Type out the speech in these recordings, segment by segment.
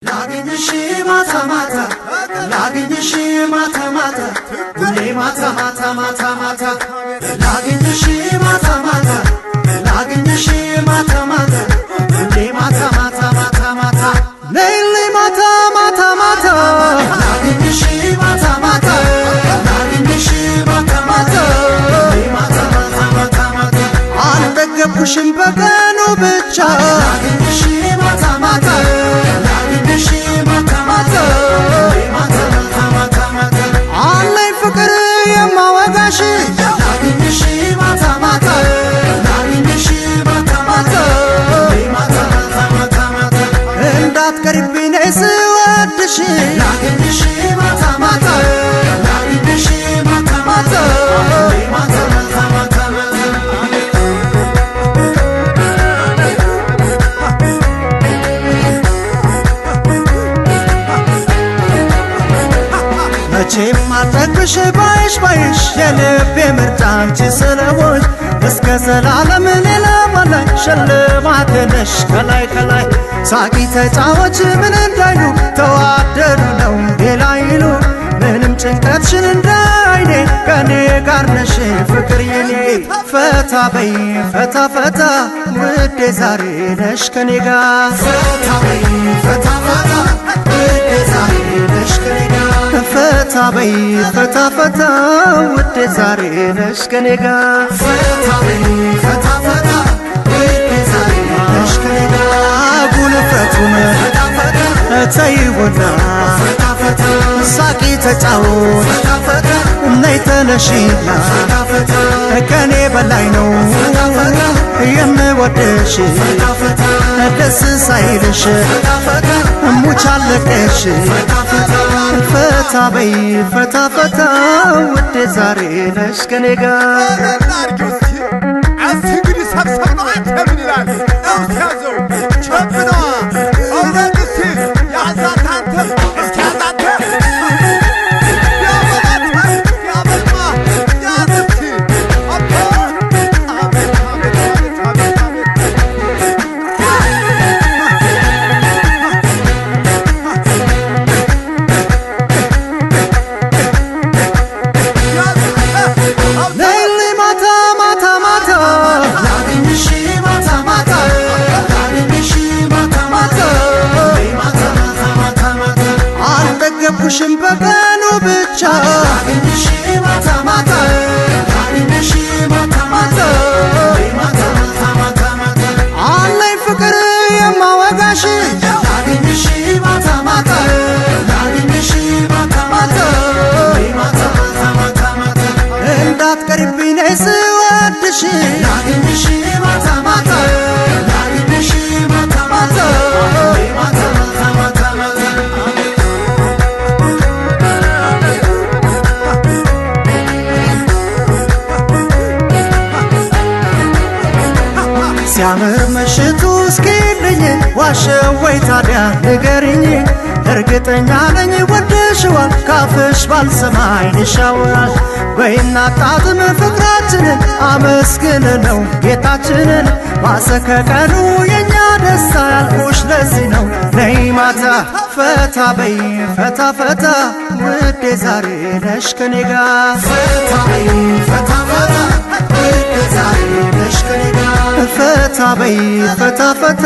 ላግኝሽ ማታ ማታ ላግኝሽ ማታ ማታ ሁሌ ማታ ማታ ማታ ማታ ላግኝሽ ማታ ማታ ላግኝሽ ማታ ማታ ሁሌ ማታ ማታ ማታ ማታ ሌሊ ማታ ማታ ማታ ላግኝሽ ማታ ማታ ላግኝሽ ማታ ማታ ሁሌ ማታ ማታ ማታ ማታ አልጠገብኩሽም በቀኑ ብቻ ላግኝሽ ማታ ማታ ላግኝሽ ማታ ማታ ሁሌ ማታ ማታ ማታ ማታ አለኝ ፍቅር የማወጋሽ ላግኝሽ ማታ ማታ ላግኝሽ ማታ ማታ ሁሌ ማታ ማታ ማታ ማታ እንዳትቀሪብኝ ነይ ስወድሽ ላግኝሽ ማታ ማታ ላግኝሽ ማታ ማታ ሁሌ ማታ ማታ ማታ ማታ መቼም አልጠግብሽ ባይሽ ባይሽ የልቤ ምርጫ አንቺ ስለሆንሽ እስከ ዘላለም ሌላ ማላይ ሽልማቴ ነሽ ከላይ ከላይ ሳቂ ተጫወች ምን እንዳይሉ ተዋደዱ ነው ሌላ ይሉ ምንም ጭንቀትሽን እንዳይኔ ከኔ ጋር ነሽ ፍቅር የኔ ፈታ በይ ፈታ ፈታ ውዴ ዛሬ ነሽ ከኔ ጋር ፈታ በይ ፈታ ፈታ ውዴ ዛሬ ነሽ ከኔ ጋር ፈታ በይ ፈታ ፈታ ውዴ ዛሬ ነሽ ከኔ ጋር ፈታ በይ ፈታ ፈታ ውዴ ዛሬ ነሽ ከኔ ጋር ጉልፈቱን ፈታ ፈታ ተይውና ፈታ ፈታ ሳቂ ተጫወት ፈታ ፈታ ነይ ተነሺና ፈታ ፈታ ከኔ በላይ ነው የምወድሽ ፈታ ፈታ ደስ ሳይልሽ ፈታ ፈታ ሙቻለቀሽ ፈታ ፈታ ፈታ በይ ፈታ ፈታ ውዴ ዛሬ ነሽ ከኔ ጋር አስግሪ ሰብሰብ ነው አንተ ምን ይላል ያዘው ቸብና አውራንሲ ያዛት አንተ እስኪ ያዛት አልጠገብኩሽም በቀኑ ብቻ ላግኝሽ ማታ ማታ ላግኝሽ ማታ ማታ ማታ ማታ ማታ ማታ አለኝ ፍቅር የማወጋሽ ላግኝሽ ማታ ማታ ላግኝሽ ማታ ማታ ማታ ማታ ማታ ማታ እንዳትቀሪብኝ ነይ ስወድሽ ላግኝሽ ማታ ማታ ላግኝሽ ማታ ማታ ማታ ማታ ማታ ማታ ሲያምር ምሽቱ እስኪልኝ ዋሸው ወይ ታዲያ ንገሪኝ እርግጠኛ ነኝ ወደሽዋል ካፍሽ ባልሰማ ዓይንሽ ያወራል በይና ጣጥም ፍቅራችንን አመስግን ነው ጌታችንን ማሰከቀኑ የኛ ደስታ ያልኩሽ ለዚህ ነው ነይ ማታ ፈታ በይ ፈታ ፈታ ውዴ ዛሬ ነሽ ከኔ ጋር ፈታ በይ ፈታ ፈታ ውዴ ዛሬ ነሽ ከኔ ጋር ፈታ በይ ፈታ ፈታ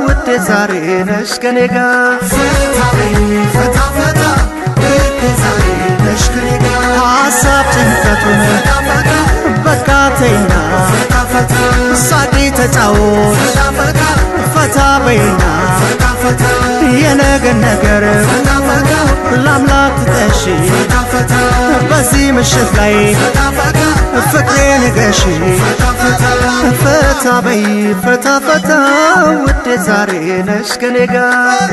ውዴ ዛሬ ነሽ ከኔ ጋር ፈታ በይ ፈታ ፈታ ውዴ ዛሬ ነሽ ከኔ ጋር ሀሳብ ጭንቀቱን ፈታ ፈታ በቃ ተይና ፈታ ፈታ ሳቂ ተጫወት ፈታ ፈታ ፈታ በይና ፈታ ፈታ የነገን ነገር ፈታ ፈታ ለአምላክ ትጠሺ ፈታ ፈታ በዚህ ምሽት ላይ ፈታ ፈታ ፍቅሬ ንገሺ ፈታ ፈታ ፈታ በይ ፈታ ፈታ ውዴ ዛሬ ነሽ ከኔ ጋር